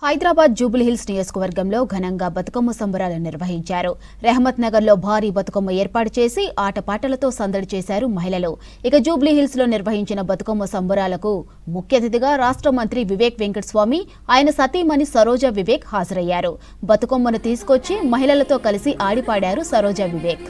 హైదరాబాద్ జూబ్లీహిల్స్ నియోజకవర్గంలో ఘనంగా బతుకమ్మ సంబరాలు నిర్వహించారు. రెహమత్ నగర్ లో భారీ బతుకమ్మ ఏర్పాటు చేసి ఆటపాటలతో సందడి చేశారు మహిళలు. ఇక జూబ్లీహిల్స్ లో నిర్వహించిన బతుకమ్మ సంబరాలకు ముఖ్య అతిథిగా రాష్ట్ర మంత్రి వివేక్ వెంకటస్వామి, ఆయన సతీమణి సరోజా వివేక్ హాజరయ్యారు. బతుకమ్మను తీసుకొచ్చి మహిళలతో కలిసి ఆడిపాడారు సరోజా వివేక్.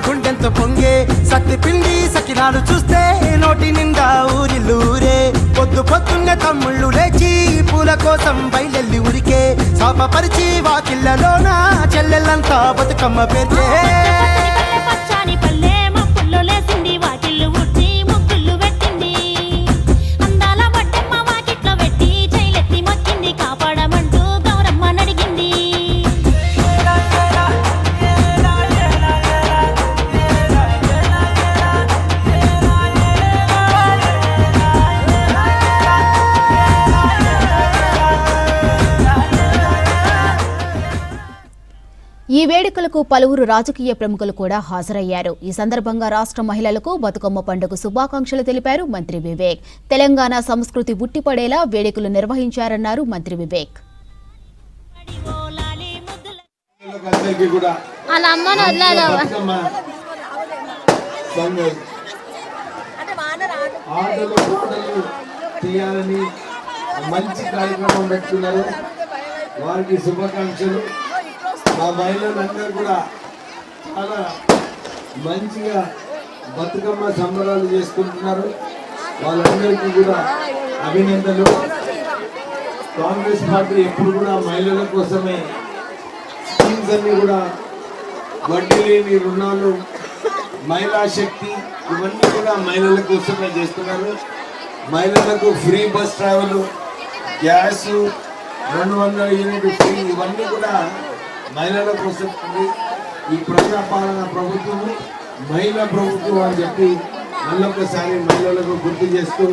గుండెంతో పొంగే సత్తి పిండి సకినాలు చూస్తే నోటి నిండా ఊరిల్లూరే. పొద్దు పొద్దున్నే తమ్ముళ్ళు లేచి పూల కోసం బయలెల్లి ఉరికే. శాపపరిచి వాకిళ్లలోన చెల్లెళ్ళంతా బతుకమ్మ పేర్చే. ఈ వేడుకలకు పలువురు రాజకీయ ప్రముఖులు కూడా హాజరయ్యారు. ఈ సందర్భంగా రాష్ట్ర మహిళలకు బతుకమ్మ పండుగ శుభాకాంక్షలు తెలిపారు మంత్రి వివేక్. తెలంగాణ సంస్కృతి ఉట్టిపడేలా వేడుకలు నిర్వహించారన్నారు మంత్రి వివేక్. మంచి కార్యక్రమం పెట్టుకున్నారు, వారికి శుభాకాంక్షలు. మా మహిళలందరూ కూడా చాలా మంచిగా బతుకమ్మ సంబరాలు చేసుకుంటున్నారు. వాళ్ళందరికీ కూడా అభినందనలు. కాంగ్రెస్ పార్టీ ఎప్పుడు కూడా మహిళల కోసమే స్కీమ్స్ అన్ని కూడా వడ్డీ లేని రుణాలు, మహిళా శక్తి ఇవన్నీ కూడా మహిళల కోసమే చేస్తున్నారు. మహిళలకు free bus travel, gas, 200 unit free, ఇవన్నీ కూడా మహిళల కోసం. ఈ ప్రజాపాలన ప్రభుత్వము మహిళా ప్రభుత్వం అని చెప్పి మళ్ళొకసారి మహిళలకు గుర్తు చేస్తూ